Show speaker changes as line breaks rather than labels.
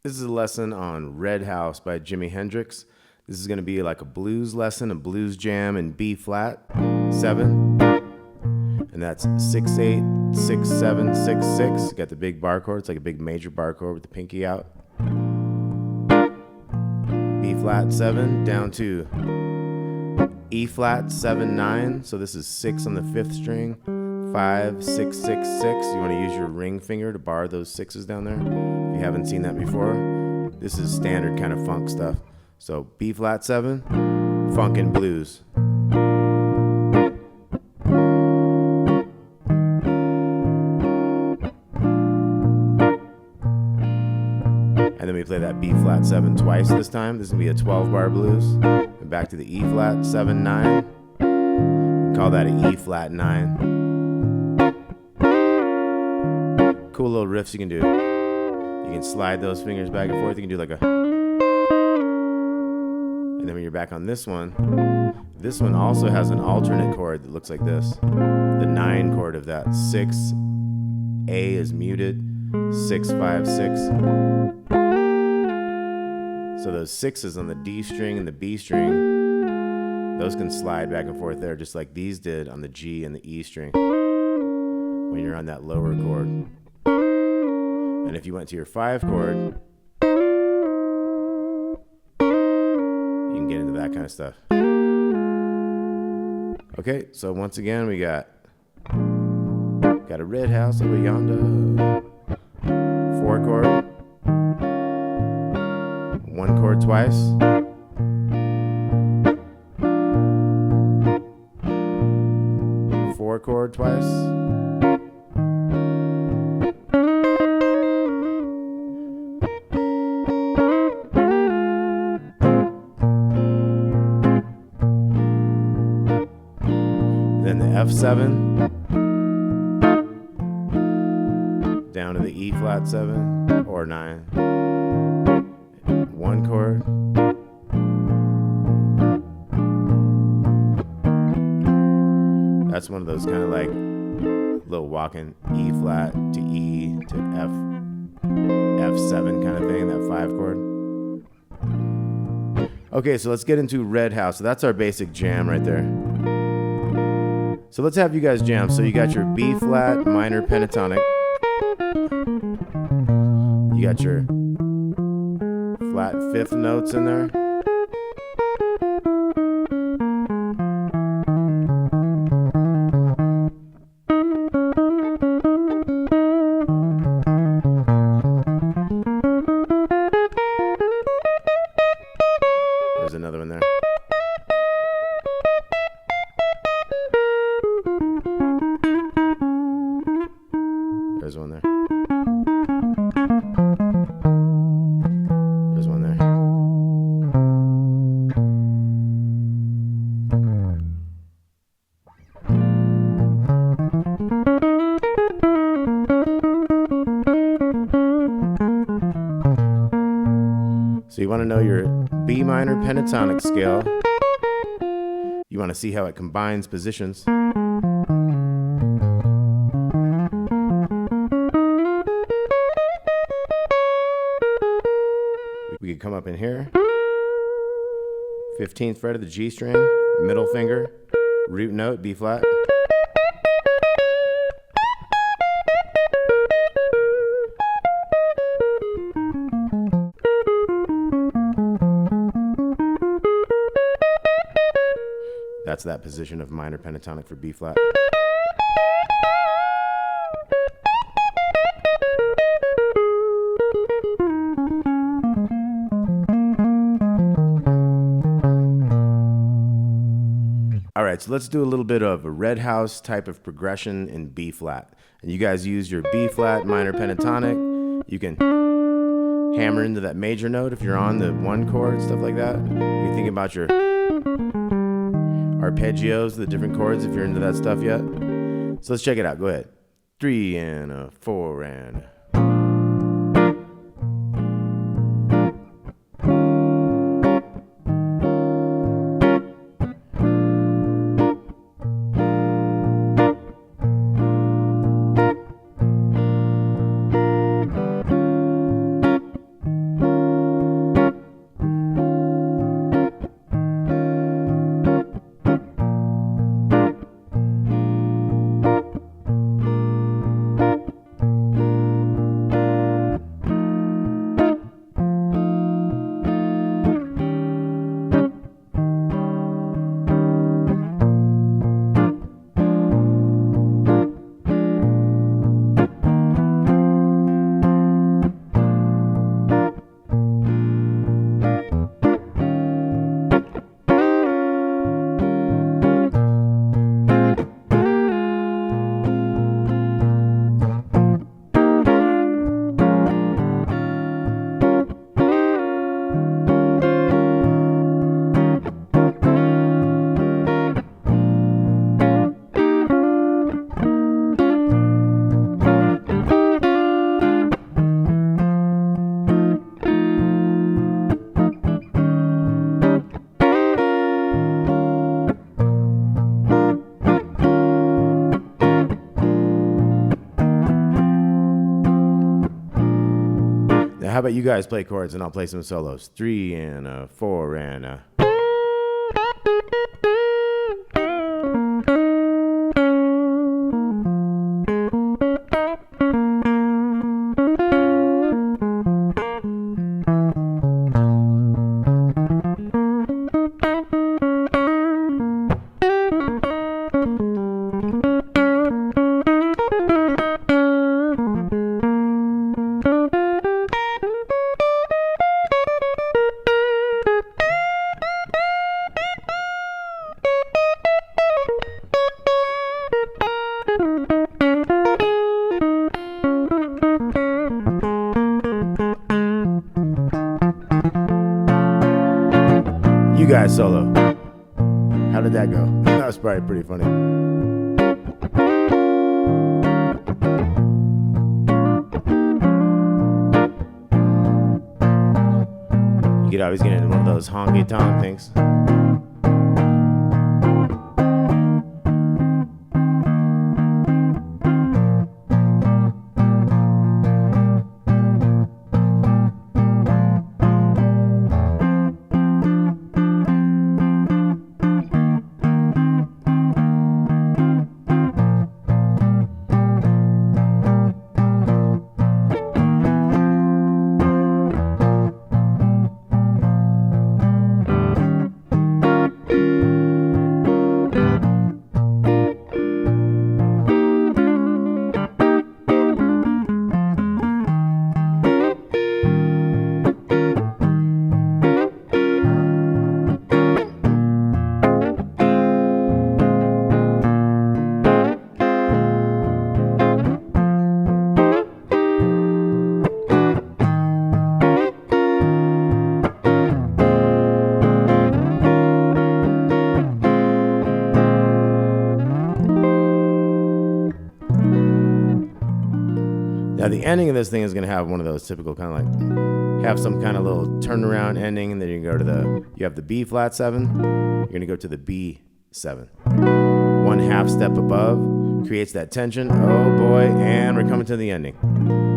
This is a lesson on Red House by Jimi Hendrix. This is going to be like a blues lesson, a blues jam in B flat 7. And that's 6/8, 6/7, 6/6. You got the big bar chord. It's like a big major bar chord with the pinky out. B flat 7 down to E flat 7 9. So this is 6 on the 5th string. 5 6 6 6. You want to use your ring finger to bar those 6s down there. If you haven't seen that before, this is standard kind of funk stuff. So B flat 7, funk and blues. And then we play that B flat 7 twice this time. This is going to be a 12-bar blues. And back to the E flat 7 9. Call that an E flat 9. Cool little riffs you can do. You can slide those fingers back and forth. You can do like a... And then when you're back on this one also has an alternate chord that looks like this. The 9 chord of that. 6, A is muted. 6 5 6. So those 6s on the D string and the B string, those can slide back and forth there just like these did on the G and the E string when you're on that lower chord. And if you went to your 5 chord, you can get into that kind of stuff. Okay, so once again we got a red house over yonder. 4 chord. 1 chord twice. Four chord twice. Then the F7 down to the E flat 7 or 9. 1 chord. That's one of those kind of like little walking E flat to E to F, F7 kind of thing, that 5 chord. Okay, so let's get into Red House. So that's our basic jam right there. So let's have you guys jam. So you got your B flat minor pentatonic. You got your flat 5th notes in there. There's another one there. There's one there. There's one there. So you want to know your B minor pentatonic scale. You want to see how it combines positions. We could come up in here. 15th fret of the G string, middle finger, root note, B flat. That's that position of minor pentatonic for B flat. All right, so let's do a little bit of a Red House type of progression in B flat. And you guys use your B flat minor pentatonic. You can hammer into that major note if you're on the 1 chord, stuff like that. You can think about your arpeggios, the different chords, if you're into that stuff yet. So let's check it out. Go ahead. 3 and a 4 and... how about you guys play chords and I'll play some solos. 3 and a 4 and a. You guys solo. How did that go? That was probably pretty funny. You could always get into one of those honky tonk things. Now the ending of this thing is going to have one of those typical kind of like, have some kind of little turnaround ending, and then you can go to you have the B flat 7, you're going to go to the B7. 1/2 step above, creates that tension, oh boy, and we're coming to the ending.